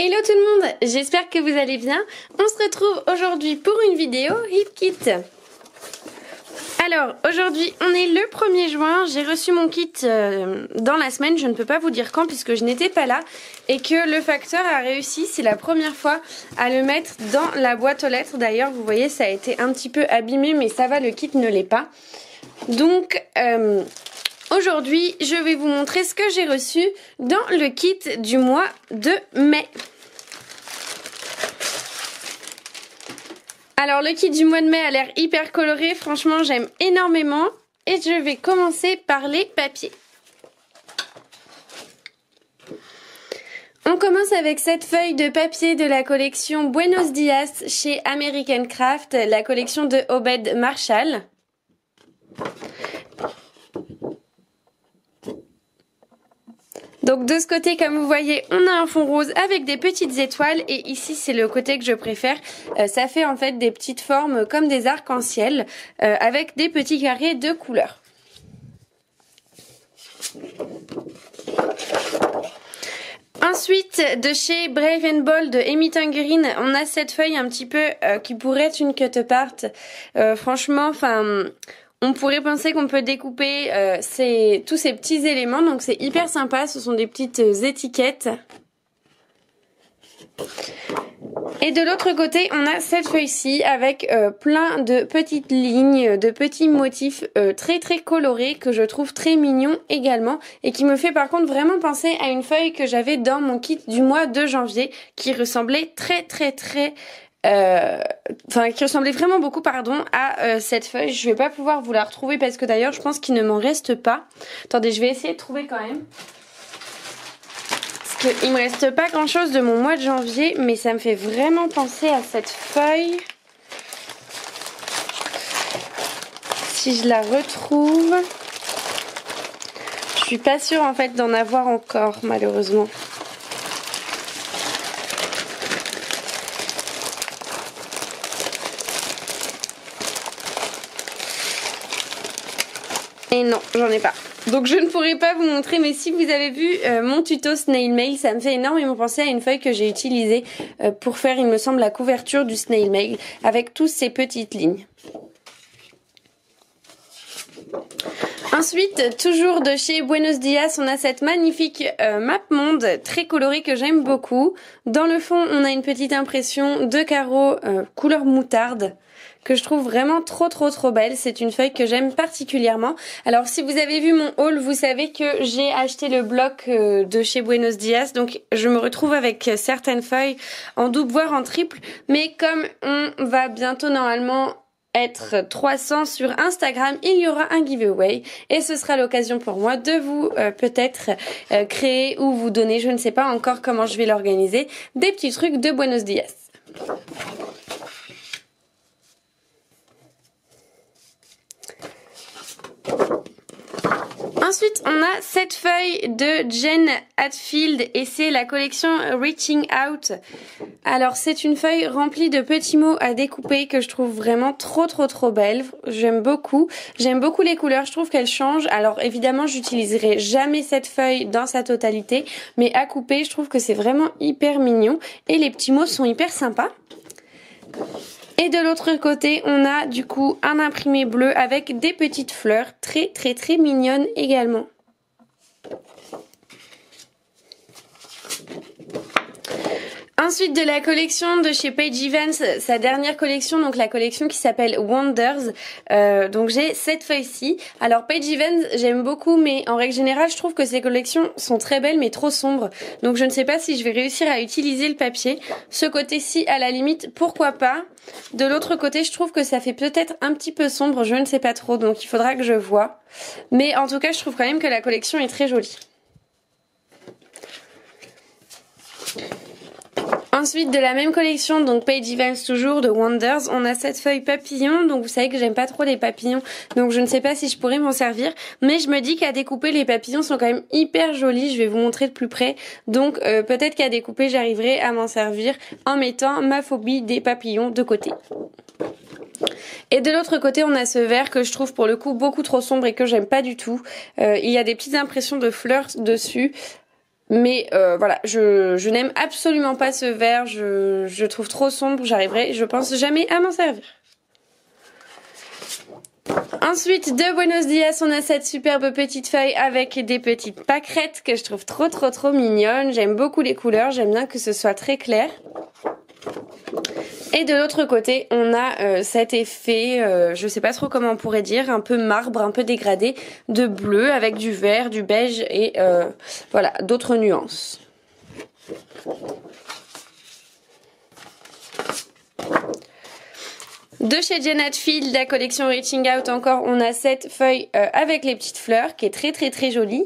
Hello tout le monde, j'espère que vous allez bien. On se retrouve aujourd'hui pour une vidéo HipKit. Alors aujourd'hui on est le 1er juin, j'ai reçu mon kit dans la semaine, je ne peux pas vous dire quand puisque je n'étais pas là et que le facteur a réussi, c'est la première fois à le mettre dans la boîte aux lettres. D'ailleurs vous voyez ça a été un petit peu abîmé mais ça va, le kit ne l'est pas. Donc aujourd'hui je vais vous montrer ce que j'ai reçu dans le kit du mois de mai. Alors le kit du mois de mai a l'air hyper coloré, franchement j'aime énormément et je vais commencer par les papiers. On commence avec cette feuille de papier de la collection Buenos Dias chez American Craft, la collection de Obed Marshall. Donc de ce côté, comme vous voyez, on a un fond rose avec des petites étoiles et ici c'est le côté que je préfère. Ça fait en fait des petites formes comme des arcs-en-ciel avec des petits carrés de couleurs. Ensuite, de chez Brave and Bold de Amy Tangerine, on a cette feuille un petit peu qui pourrait être une cut apart. Franchement, enfin... On pourrait penser qu'on peut découper tous ces petits éléments, donc c'est hyper sympa, ce sont des petites étiquettes. Et de l'autre côté, on a cette feuille-ci avec plein de petites lignes, de petits motifs très colorés que je trouve très mignons également et qui me fait par contre vraiment penser à une feuille que j'avais dans mon kit du mois de janvier qui ressemblait qui ressemblait vraiment beaucoup à cette feuille. Je vais pas pouvoir vous la retrouver parce que d'ailleurs je pense qu'il ne m'en reste pas. Attendez, je vais essayer de trouver quand même. Parce qu'il me reste pas grand chose de mon mois de janvier, mais ça me fait vraiment penser à cette feuille. Si je la retrouve, je suis pas sûre en fait d'en avoir encore malheureusement. Et non, j'en ai pas. Donc je ne pourrai pas vous montrer, mais si vous avez vu mon tuto Snail Mail, ça me fait énormément penser à une feuille que j'ai utilisée pour faire, il me semble, la couverture du Snail Mail, avec toutes ces petites lignes. Ensuite, toujours de chez Buenos Dias, on a cette magnifique map monde très colorée que j'aime beaucoup. Dans le fond, on a une petite impression de carreaux couleur moutarde que je trouve vraiment trop belle. C'est une feuille que j'aime particulièrement. Alors si vous avez vu mon haul, vous savez que j'ai acheté le bloc de chez Buenos Dias. Donc je me retrouve avec certaines feuilles en double voire en triple. Mais comme on va bientôt normalement être 300 sur Instagram, il y aura un giveaway et ce sera l'occasion pour moi de vous peut-être créer ou vous donner, je ne sais pas encore comment je vais l'organiser, des petits trucs de Buenos Dias. Ensuite, on a cette feuille de Jen Hatfield et c'est la collection Reaching Out. Alors, c'est une feuille remplie de petits mots à découper que je trouve vraiment trop belle. J'aime beaucoup les couleurs, je trouve qu'elles changent. Alors, évidemment, j'utiliserai jamais cette feuille dans sa totalité, mais à couper, je trouve que c'est vraiment hyper mignon et les petits mots sont hyper sympas. Et de l'autre côté, on a du coup un imprimé bleu avec des petites fleurs très mignonnes également. Ensuite de la collection de chez Paige Evans, sa dernière collection, donc la collection qui s'appelle Wonders. Donc j'ai cette feuille-ci. Alors Paige Evans, j'aime beaucoup, mais en règle générale, je trouve que ces collections sont très belles, mais trop sombres. Donc je ne sais pas si je vais réussir à utiliser le papier. Ce côté-ci, à la limite, pourquoi pas. De l'autre côté, je trouve que ça fait peut-être un petit peu sombre, je ne sais pas trop, donc il faudra que je voie. Mais en tout cas, je trouve quand même que la collection est très jolie. Ensuite de la même collection, donc Paige Evans toujours de Wonders, on a cette feuille papillon, donc vous savez que j'aime pas trop les papillons, donc je ne sais pas si je pourrais m'en servir, mais je me dis qu'à découper les papillons sont quand même hyper jolis, je vais vous montrer de plus près, donc peut-être qu'à découper j'arriverai à m'en servir en mettant ma phobie des papillons de côté. Et de l'autre côté on a ce vert que je trouve pour le coup beaucoup trop sombre et que j'aime pas du tout, il y a des petites impressions de fleurs dessus. Mais voilà, je n'aime absolument pas ce vert, je trouve trop sombre, j'arriverai, je pense, jamais à m'en servir. Ensuite, de Buenos Dias, on a cette superbe petite feuille avec des petites pâquerettes que je trouve trop mignonnes. J'aime beaucoup les couleurs, j'aime bien que ce soit très clair. Et de l'autre côté, on a cet effet, je sais pas trop comment on pourrait dire, un peu marbre, un peu dégradé, de bleu avec du vert, du beige et voilà, d'autres nuances. De chez Janet Field, la collection Reaching Out encore, on a cette feuille avec les petites fleurs qui est très jolie.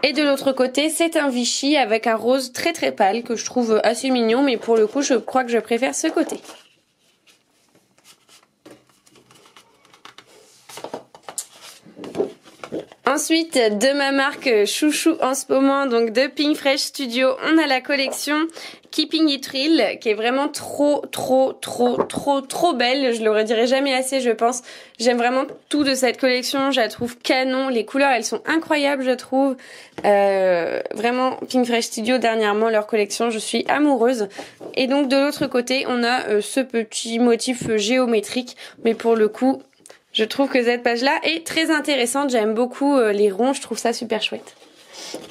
Et de l'autre côté, c'est un Vichy avec un rose très pâle que je trouve assez mignon, mais pour le coup, je crois que je préfère ce côté. Ensuite, de ma marque chouchou en ce moment, donc de Pink Fresh Studio, on a la collection Keeping It Real, qui est vraiment trop belle. Je le redirai jamais assez, je pense. J'aime vraiment tout de cette collection, je la trouve canon. Les couleurs, elles sont incroyables, je trouve. Vraiment, Pink Fresh Studio, dernièrement, leur collection, je suis amoureuse. Et donc, de l'autre côté, on a ce petit motif géométrique, mais pour le coup, je trouve que cette page-là est très intéressante. J'aime beaucoup les ronds, je trouve ça super chouette.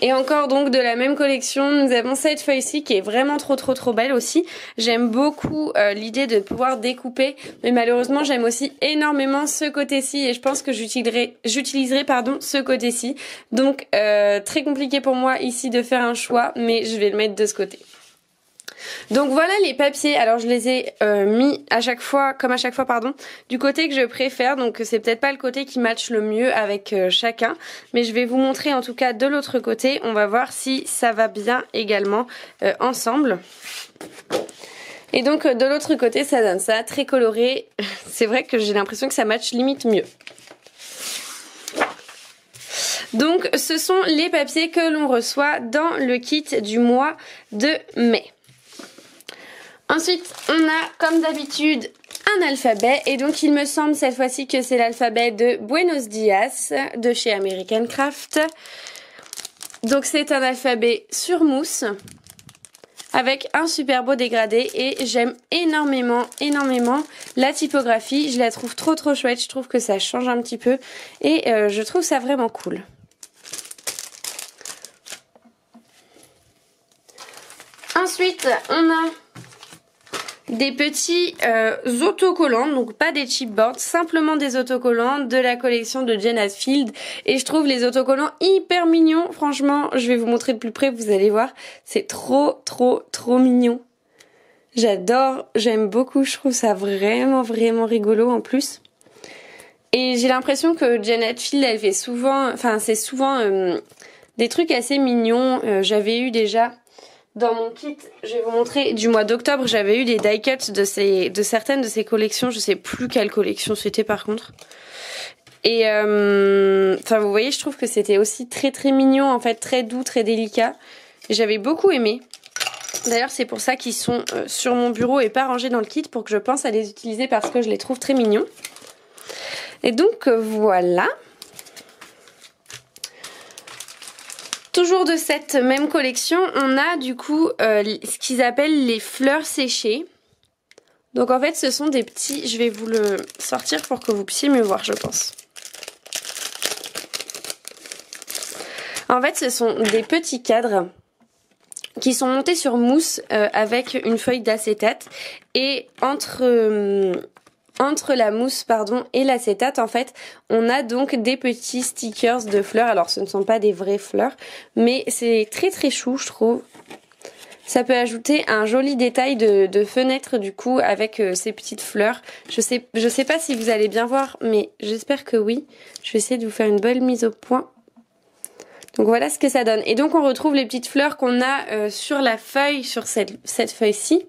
Et encore donc de la même collection, nous avons cette feuille-ci qui est vraiment trop belle aussi. J'aime beaucoup l'idée de pouvoir découper, mais malheureusement j'aime aussi énormément ce côté-ci et je pense que j'utiliserai ce côté-ci. Donc très compliqué pour moi ici de faire un choix, mais je vais le mettre de ce côté. Donc voilà les papiers, alors je les ai mis à chaque fois, du côté que je préfère, donc c'est peut-être pas le côté qui matche le mieux avec chacun, mais je vais vous montrer en tout cas de l'autre côté, on va voir si ça va bien également ensemble. Et donc de l'autre côté ça donne ça, très coloré, c'est vrai que j'ai l'impression que ça matche limite mieux. Donc ce sont les papiers que l'on reçoit dans le kit du mois de mai. Ensuite, on a, comme d'habitude, un alphabet. Et donc, il me semble cette fois-ci que c'est l'alphabet de Buenos Dias, de chez American Craft. Donc, c'est un alphabet sur mousse, avec un super beau dégradé. Et j'aime énormément la typographie. Je la trouve trop chouette. Je trouve que ça change un petit peu. Et je trouve ça vraiment cool. Ensuite, on a des petits autocollants, donc pas des chipboards, simplement des autocollants de la collection de Janet Field. Et je trouve les autocollants hyper mignons, franchement, je vais vous montrer de plus près, vous allez voir, c'est trop mignon. J'adore, j'aime beaucoup, je trouve ça vraiment rigolo en plus. Et j'ai l'impression que Janet Field, elle fait souvent, c'est souvent des trucs assez mignons. J'avais eu déjà dans mon kit, je vais vous montrer, du mois d'octobre, j'avais eu des die cuts de certaines de ces collections. Je sais plus quelle collection c'était par contre. Et vous voyez, je trouve que c'était aussi très mignon, en fait, très doux, très délicat. J'avais beaucoup aimé. D'ailleurs, c'est pour ça qu'ils sont sur mon bureau et pas rangés dans le kit, pour que je pense à les utiliser parce que je les trouve très mignons. Et donc, voilà. Toujours de cette même collection, on a du coup ce qu'ils appellent les fleurs séchées. Donc en fait ce sont des petits, je vais vous le sortir pour que vous puissiez mieux voir je pense. En fait ce sont des petits cadres qui sont montés sur mousse avec une feuille d'acétate et entre la mousse et l'acétate, en fait, on a donc des petits stickers de fleurs. Alors, ce ne sont pas des vraies fleurs, mais c'est très chou, je trouve. Ça peut ajouter un joli détail de fenêtre, du coup, avec ces petites fleurs. Je sais pas si vous allez bien voir, mais j'espère que oui. Je vais essayer de vous faire une belle mise au point. Donc, voilà ce que ça donne. Et donc, on retrouve les petites fleurs qu'on a sur la feuille, sur cette feuille-ci.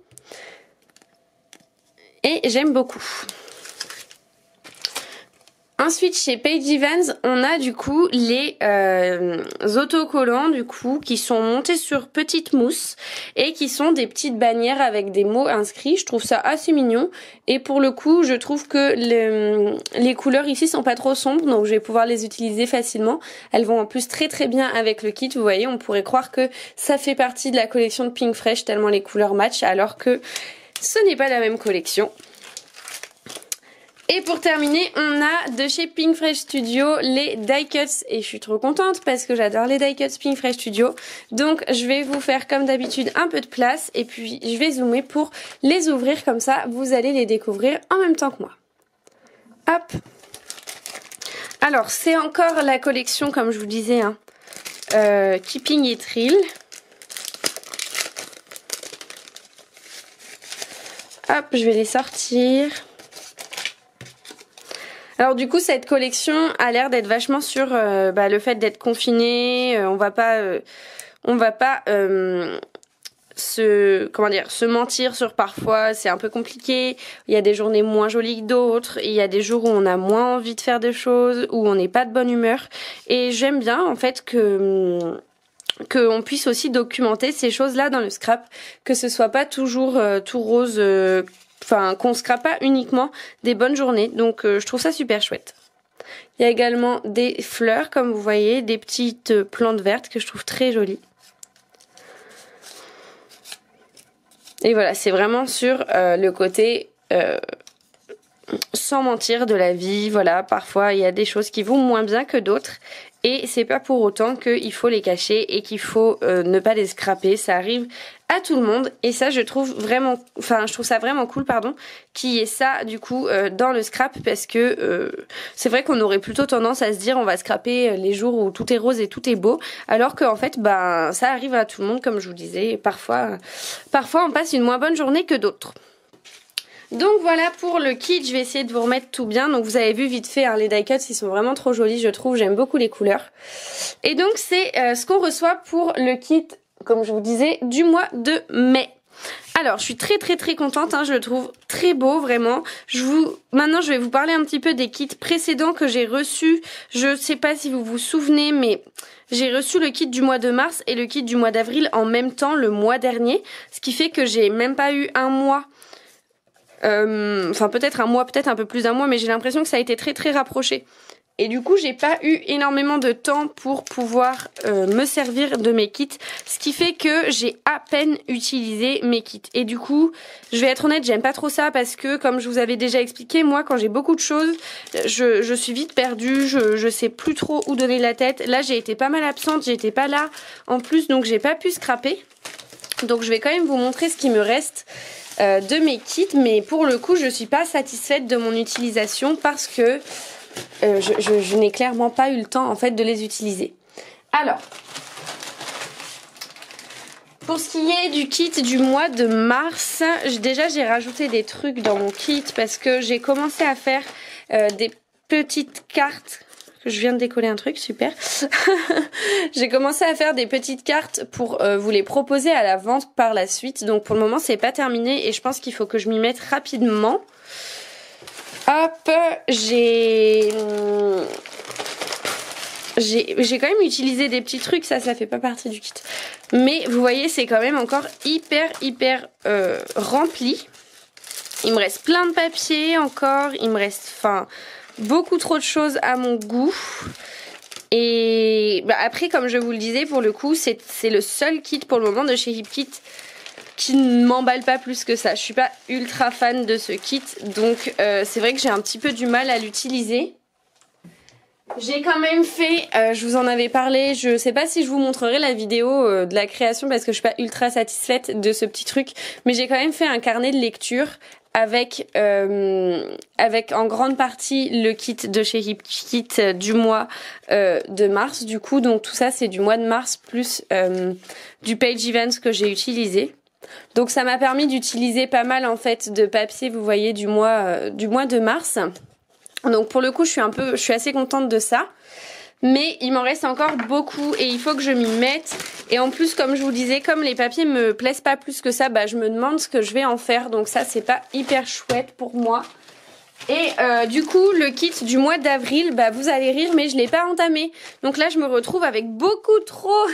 Et j'aime beaucoup. Ensuite chez Paige Evans, on a du coup les autocollants du coup qui sont montés sur petite mousse et qui sont des petites bannières avec des mots inscrits. Je trouve ça assez mignon et pour le coup je trouve que les couleurs ici sont pas trop sombres, donc je vais pouvoir les utiliser facilement. Elles vont en plus très très bien avec le kit, vous voyez, on pourrait croire que ça fait partie de la collection de Pinkfresh tellement les couleurs matchent alors que ce n'est pas la même collection. Et pour terminer, on a de chez Pinkfresh Studio les die cuts et je suis trop contente parce que j'adore les die cuts Pinkfresh Studio. Donc je vais vous faire comme d'habitude un peu de place et puis je vais zoomer pour les ouvrir comme ça vous allez les découvrir en même temps que moi. Hop. Alors c'est encore la collection comme je vous disais hein, Keeping It Real. Hop, je vais les sortir. Alors du coup cette collection a l'air d'être vachement sur le fait d'être confiné, on va pas se mentir sur parfois, c'est un peu compliqué, il y a des journées moins jolies que d'autres, il y a des jours où on a moins envie de faire des choses, où on n'est pas de bonne humeur et j'aime bien en fait qu'on puisse aussi documenter ces choses-là dans le scrap, que ce soit pas toujours tout rose, qu'on scrape pas uniquement des bonnes journées, donc je trouve ça super chouette. Il y a également des fleurs, comme vous voyez, des petites plantes vertes que je trouve très jolies. Et voilà, c'est vraiment sur le côté sans mentir de la vie, voilà, parfois il y a des choses qui vont moins bien que d'autres. Et c'est pas pour autant qu'il faut les cacher et qu'il faut ne pas les scraper, ça arrive à tout le monde et ça je trouve ça vraiment cool qu'il y ait ça du coup dans le scrap parce que c'est vrai qu'on aurait plutôt tendance à se dire on va scraper les jours où tout est rose et tout est beau alors qu'en fait ça arrive à tout le monde comme je vous disais, parfois on passe une moins bonne journée que d'autres. Donc voilà pour le kit, je vais essayer de vous remettre tout bien. Donc vous avez vu vite fait hein, les die cuts ils sont vraiment trop jolis je trouve, j'aime beaucoup les couleurs. Et donc c'est ce qu'on reçoit pour le kit, comme je vous disais, du mois de mai. Alors je suis très contente, hein, je le trouve très beau vraiment. Maintenant je vais vous parler un petit peu des kits précédents que j'ai reçus. Je sais pas si vous vous souvenez mais j'ai reçu le kit du mois de mars et le kit du mois d'avril en même temps le mois dernier. Ce qui fait que j'ai même pas eu un mois. Peut-être un mois, peut-être un peu plus d'un mois, mais j'ai l'impression que ça a été très rapproché. Et du coup, j'ai pas eu énormément de temps pour pouvoir me servir de mes kits, ce qui fait que j'ai à peine utilisé mes kits. Et du coup, je vais être honnête, j'aime pas trop ça parce que, comme je vous avais déjà expliqué, moi, quand j'ai beaucoup de choses, je suis vite perdue, je sais plus trop où donner la tête. Là, j'ai été pas mal absente, j'étais pas là en plus, donc j'ai pas pu scraper. Donc je vais quand même vous montrer ce qui me reste de mes kits, mais pour le coup je suis pas satisfaite de mon utilisation parce que je n'ai clairement pas eu le temps en fait de les utiliser. Alors pour ce qui est du kit du mois de mars, déjà j'ai rajouté des trucs dans mon kit parce que j'ai commencé à faire des petites cartes. Je viens de décoller un truc, super. J'ai commencé à faire des petites cartes pour vous les proposer à la vente par la suite. Donc pour le moment c'est pas terminé et je pense qu'il faut que je m'y mette rapidement. Hop, j'ai quand même utilisé des petits trucs, ça fait pas partie du kit. Mais vous voyez c'est quand même encore hyper rempli. Il me reste plein de papier encore, il me reste beaucoup trop de choses à mon goût. Et après comme je vous le disais pour le coup c'est le seul kit pour le moment de chez HipKit qui ne m'emballe pas plus que ça. Je suis pas ultra fan de ce kit donc c'est vrai que j'ai un petit peu du mal à l'utiliser. J'ai quand même fait, je vous en avais parlé, je sais pas si je vous montrerai la vidéo de la création parce que je suis pas ultra satisfaite de ce petit truc, mais j'ai quand même fait un carnet de lecture avec en grande partie le kit de chez HipKit du mois de mars du coup, donc tout ça c'est du mois de mars plus du Paige Evans que j'ai utilisé. Donc ça m'a permis d'utiliser pas mal en fait de papier, vous voyez, du mois de mars. Donc pour le coup je suis assez contente de ça. Mais il m'en reste encore beaucoup et il faut que je m'y mette. Et en plus comme je vous disais, comme les papiers me plaisent pas plus que ça, je me demande ce que je vais en faire. Donc ça c'est pas hyper chouette pour moi. Et du coup le kit du mois d'avril, bah vous allez rire mais je l'ai pas entamé. Donc là je me retrouve avec beaucoup trop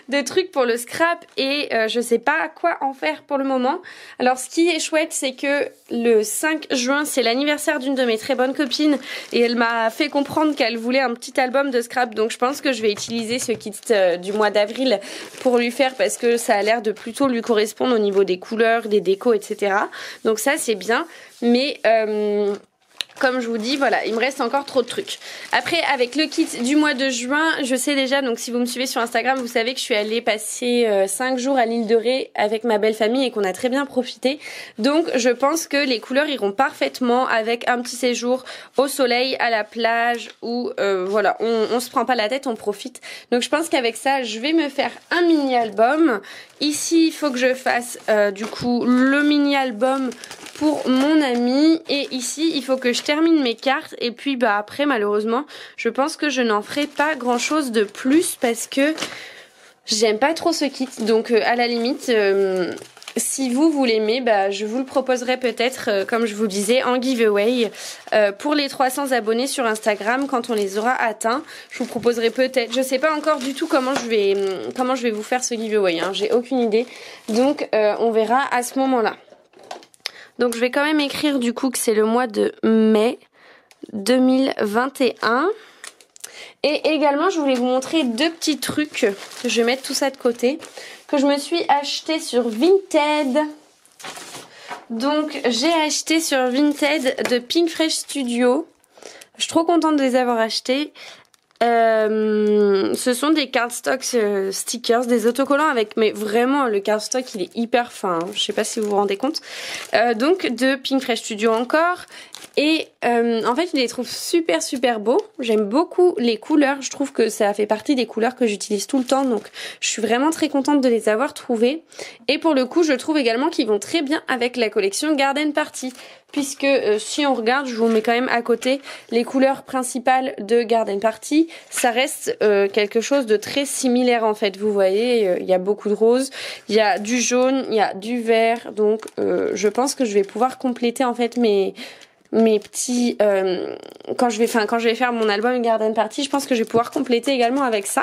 de trucs pour le scrap et je sais pas quoi en faire pour le moment. Alors ce qui est chouette c'est que le 5 juin c'est l'anniversaire d'une de mes très bonnes copines et elle m'a fait comprendre qu'elle voulait un petit album de scrap, donc je pense que je vais utiliser ce kit du mois d'avril pour lui faire parce que ça a l'air de plutôt lui correspondre au niveau des couleurs, des décos, etc. Donc ça c'est bien. Mais comme je vous dis, voilà, il me reste encore trop de trucs. Après, avec le kit du mois de juin, je sais déjà, donc si vous me suivez sur Instagram, vous savez que je suis allée passer 5 jours à l'île de Ré avec ma belle famille et qu'on a très bien profité. Donc je pense que les couleurs iront parfaitement avec un petit séjour au soleil, à la plage, où voilà, on se prend pas la tête, on profite. Donc je pense qu'avec ça, je vais me faire un mini-album. Ici, il faut que je fasse du coup le mini-album pour mon ami, et ici il faut que je termine mes cartes et puis bah après malheureusement je pense que je n'en ferai pas grand chose de plus parce que j'aime pas trop ce kit, donc à la limite si vous l'aimez, bah je vous le proposerai peut-être comme je vous disais en giveaway pour les 300 abonnés sur Instagram quand on les aura atteints. Je vous proposerai peut-être, je sais pas encore du tout comment je vais vous faire ce giveaway, hein, j'ai aucune idée, donc on verra à ce moment-là. Donc je vais quand même écrire du coup que c'est le mois de mai 2021. Et également je voulais vous montrer deux petits trucs. Je vais mettre tout ça de côté. Que je me suis acheté sur Vinted. Donc j'ai acheté sur Vinted de Pink Fresh Studio. Je suis trop contente de les avoir achetés. Ce sont des cardstock stickers, des autocollants avec, mais vraiment le cardstock il est hyper fin, hein, je sais pas si vous vous rendez compte. Donc de Pink Fresh Studio encore, et en fait je les trouve super beaux. J'aime beaucoup les couleurs, je trouve que ça fait partie des couleurs que j'utilise tout le temps, donc je suis vraiment très contente de les avoir trouvés. Et pour le coup je trouve également qu'ils vont très bien avec la collection Garden Party, puisque si on regarde, je vous mets quand même à côté les couleurs principales de Garden Party, ça reste quelque chose de très similaire en fait. Vous voyez, il y a beaucoup de rose, il y a du jaune, il y a du vert, donc je pense que je vais pouvoir compléter en fait mes petits quand je vais faire mon album Garden Party, je pense que je vais pouvoir compléter également avec ça.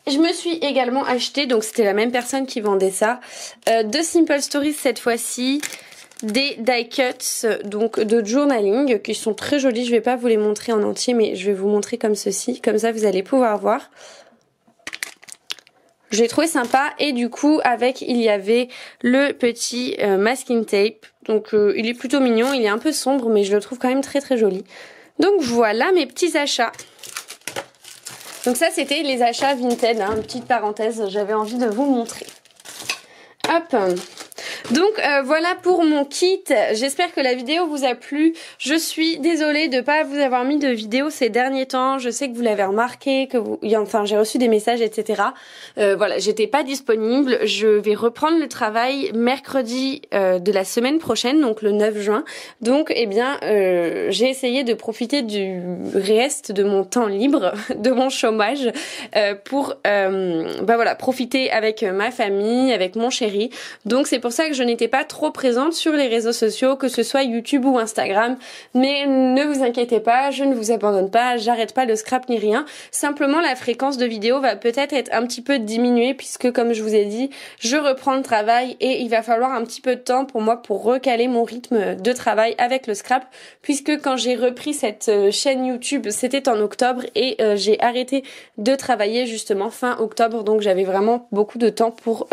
Je me suis également acheté, donc c'était la même personne qui vendait ça, de Simple Stories cette fois-ci, des die cuts donc de journaling qui sont très jolis. Je vais pas vous les montrer en entier mais je vais vous montrer comme ceci, comme ça vous allez pouvoir voir. J'ai trouvé sympa, et du coup avec il y avait le petit masking tape, donc il est plutôt mignon, il est un peu sombre mais je le trouve quand même très joli. Donc voilà mes petits achats. Donc ça c'était les achats Vinted, hein, une petite parenthèse, j'avais envie de vous montrer. Hop. Donc voilà pour mon kit, j'espère que la vidéo vous a plu. Je suis désolée de ne pas vous avoir mis de vidéo ces derniers temps, je sais que vous l'avez remarqué, que enfin j'ai reçu des messages etc. Voilà, j'étais pas disponible, je vais reprendre le travail mercredi de la semaine prochaine, donc le 9 juin. Donc eh bien j'ai essayé de profiter du reste de mon temps libre, de mon chômage, pour bah voilà, profiter avec ma famille, avec mon chéri. Donc c'est pour ça que je n'étais pas trop présente sur les réseaux sociaux, que ce soit YouTube ou Instagram, mais ne vous inquiétez pas, je ne vous abandonne pas, j'arrête pas le scrap ni rien. Simplement la fréquence de vidéos va peut-être être un petit peu diminuée puisque comme je vous ai dit, je reprends le travail et il va falloir un petit peu de temps pour moi pour recaler mon rythme de travail avec le scrap, puisque quand j'ai repris cette chaîne YouTube, c'était en octobre et j'ai arrêté de travailler justement fin octobre, donc j'avais vraiment beaucoup de temps pour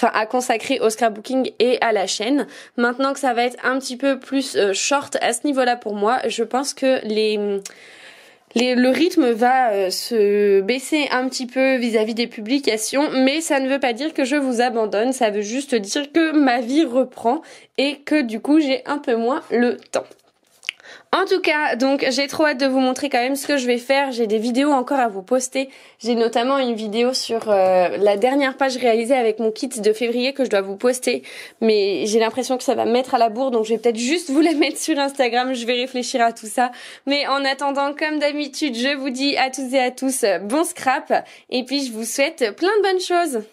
à consacrer au scrapbooking et à la chaîne. Maintenant que ça va être un petit peu plus short à ce niveau-là pour moi, je pense que le rythme va se baisser un petit peu vis-à-vis des publications, mais ça ne veut pas dire que je vous abandonne, ça veut juste dire que ma vie reprend et que du coup j'ai un peu moins le temps. En tout cas, donc j'ai trop hâte de vous montrer quand même ce que je vais faire. J'ai des vidéos encore à vous poster. J'ai notamment une vidéo sur la dernière page réalisée avec mon kit de février que je dois vous poster. Mais j'ai l'impression que ça va me mettre à la bourre, donc je vais peut-être juste vous la mettre sur Instagram. Je vais réfléchir à tout ça. Mais en attendant, comme d'habitude, je vous dis à toutes et à tous bon scrap. Et puis je vous souhaite plein de bonnes choses.